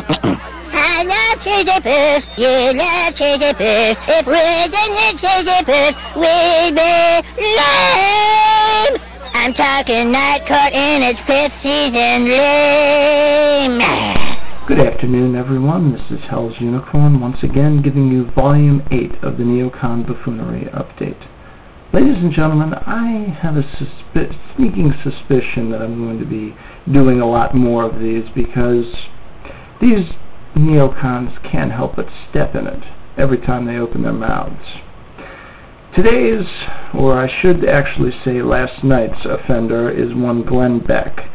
I love cheesy poos, you love cheesy poos. If we didn't cheesy poos, we'd be lame. I'm talking Night Court in its 5th season, lame. Good afternoon, everyone. This is Hell's Unicorn, once again giving you Volume 8 of the NeoCon Buffoonery Update. Ladies and gentlemen, I have a sneaking suspicion that I'm going to be doing a lot more of these because these neocons can't help but step in it every time they open their mouths. Today's, or I should actually say last night's, offender is one Glenn Beck,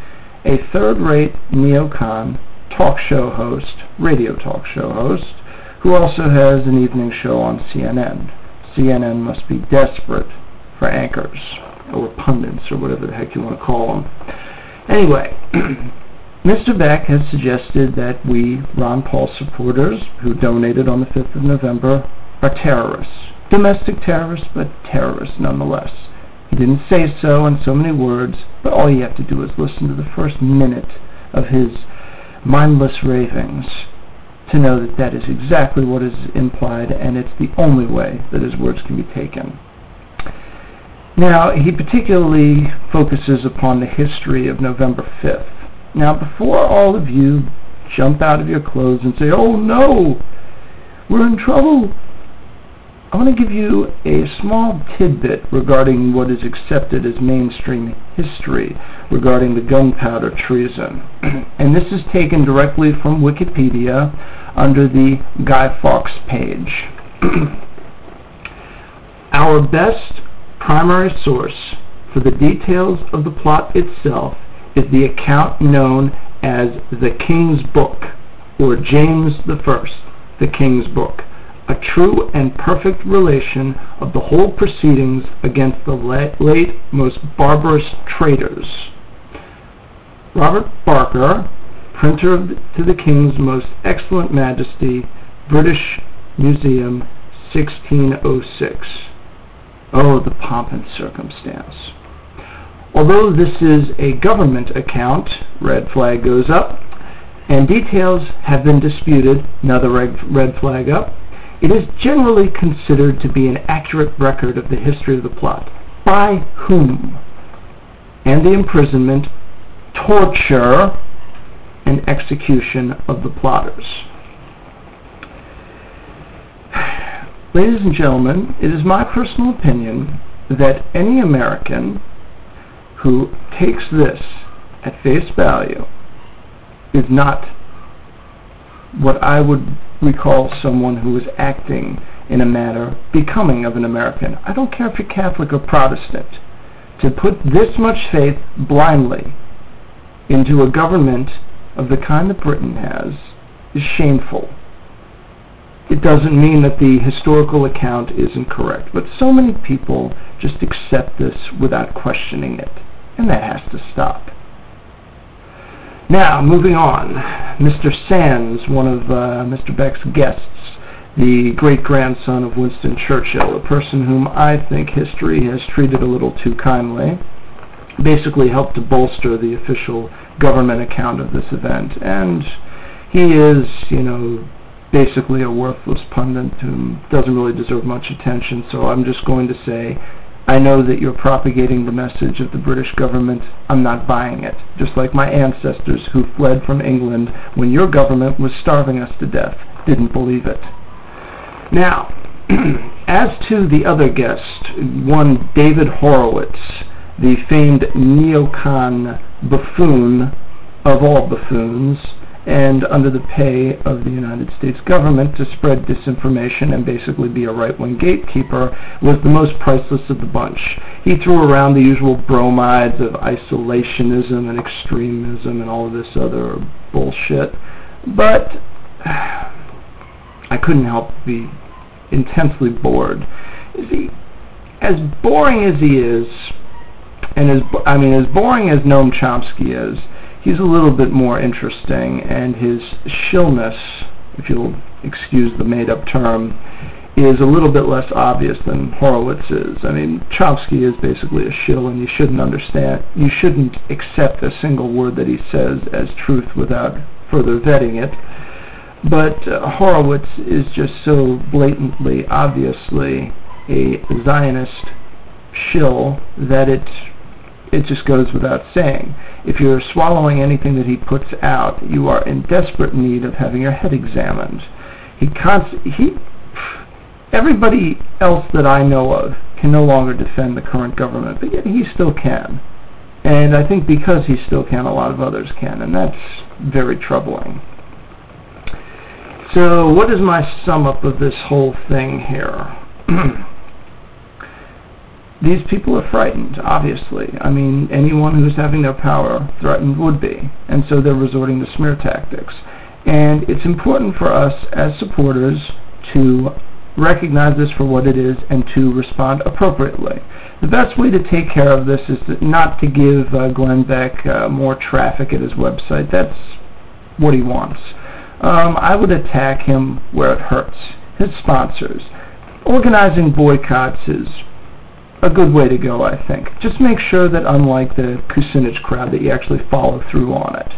a third-rate neocon talk show host, radio talk show host, who also has an evening show on CNN. CNN must be desperate for anchors, or pundits, or whatever the heck you want to call them. Anyway, Mr. Beck has suggested that we, Ron Paul supporters, who donated on the 5th of November, are terrorists. Domestic terrorists, but terrorists nonetheless. He didn't say so in so many words, but all you have to do is listen to the first minute of his mindless ravings to know that that is exactly what is implied, and it's the only way that his words can be taken. Now, he particularly focuses upon the history of November 5th. Now, before all of you jump out of your clothes and say, "Oh no, we're in trouble," I want to give you a small tidbit regarding what is accepted as mainstream history regarding the Gunpowder Treason. And this is taken directly from Wikipedia under the Guy Fawkes page. Our best primary source for the details of the plot itself is the account known as the King's Book, or James I, the King's Book, a true and perfect relation of the whole proceedings against the late most barbarous traitors. Robert Barker, printer to the King's Most Excellent Majesty, British Museum, 1606. Oh, the pomp and circumstance. Although this is a government account, red flag goes up, and details have been disputed, another red flag up, it is generally considered to be an accurate record of the history of the plot. By whom? And the imprisonment, torture, and execution of the plotters. Ladies and gentlemen, it is my personal opinion that any American who takes this at face value is not what I would recall someone who is acting in a manner becoming of an American. I don't care if you're Catholic or Protestant. To put this much faith blindly into a government of the kind that Britain has is shameful. It doesn't mean that the historical account isn't correct, but so many people just accept this without questioning it, and that has to stop. Now, moving on, Mr. Sands, one of Mr. Beck's guests, the great-grandson of Winston Churchill, a person whom I think history has treated a little too kindly, basically helped to bolster the official government account of this event. And he is, basically a worthless pundit who doesn't really deserve much attention, so I'm just going to say, I know that you're propagating the message of the British government. I'm not buying it. Just like my ancestors who fled from England when your government was starving us to death didn't believe it. Now, as to the other guest, one David Horowitz, the famed neocon buffoon of all buffoons, and under the pay of the United States government to spread disinformation and basically be a right-wing gatekeeper, was the most priceless of the bunch. He threw around the usual bromides of isolationism and extremism and all of this other bullshit, but I couldn't help but be intensely bored. As boring as he is, and as boring as Noam Chomsky is, he's a little bit more interesting, and his shillness, if you'll excuse the made-up term, is a little bit less obvious than Horowitz is. I mean, Chomsky is basically a shill, and you shouldn't accept a single word that he says as truth without further vetting it. But Horowitz is just so blatantly, obviously a Zionist shill that it just goes without saying. If you're swallowing anything that he puts out, you are in desperate need of having your head examined. Everybody else that I know of can no longer defend the current government, but yet he still can. And I think because he still can, a lot of others can, and that's very troubling. So what is my sum up of this whole thing here? These people are frightened, obviously. I mean, anyone who's having their power threatened would be. And so they're resorting to smear tactics. And it's important for us as supporters to recognize this for what it is and to respond appropriately. The best way to take care of this is not to give Glenn Beck more traffic at his website. That's what he wants. I would attack him where it hurts. His sponsors. Organizing boycotts is a good way to go, I think. Just make sure that, unlike the Kucinich crowd, that you actually follow through on it.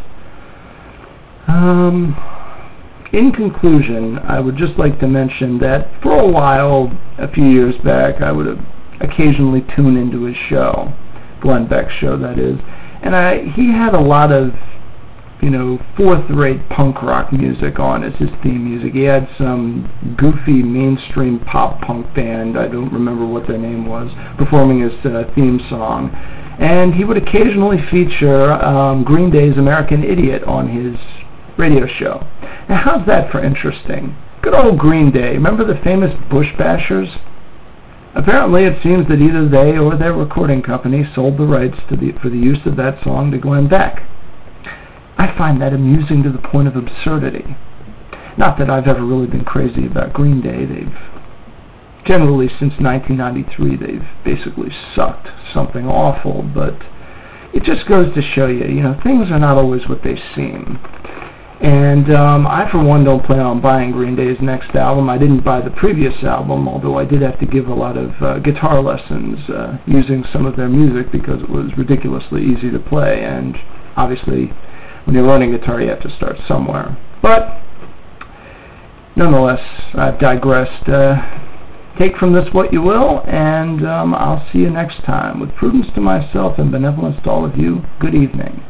In conclusion, I would just like to mention that for a while, a few years back, I would occasionally tune into his show, Glenn Beck's show, that is, and he had a lot of, fourth-rate punk rock music on as his theme music. He had some goofy mainstream pop-punk band, I don't remember what their name was, performing his theme song. And he would occasionally feature Green Day's American Idiot on his radio show. Now, how's that for interesting? Good old Green Day. Remember the famous Bush Bashers? Apparently, it seems that either they or their recording company sold the rights for the use of that song to Glenn Beck. I find that amusing to the point of absurdity. Not that I've ever really been crazy about Green Day. Generally, since 1993, they've basically sucked something awful, but it just goes to show you, things are not always what they seem. And I, for one, don't plan on buying Green Day's next album. I didn't buy the previous album, although I did have to give a lot of guitar lessons using some of their music because it was ridiculously easy to play, and obviously, when you're learning guitar, you have to start somewhere. But, nonetheless, I've digressed. Take from this what you will, and I'll see you next time. With prudence to myself and benevolence to all of you, good evening.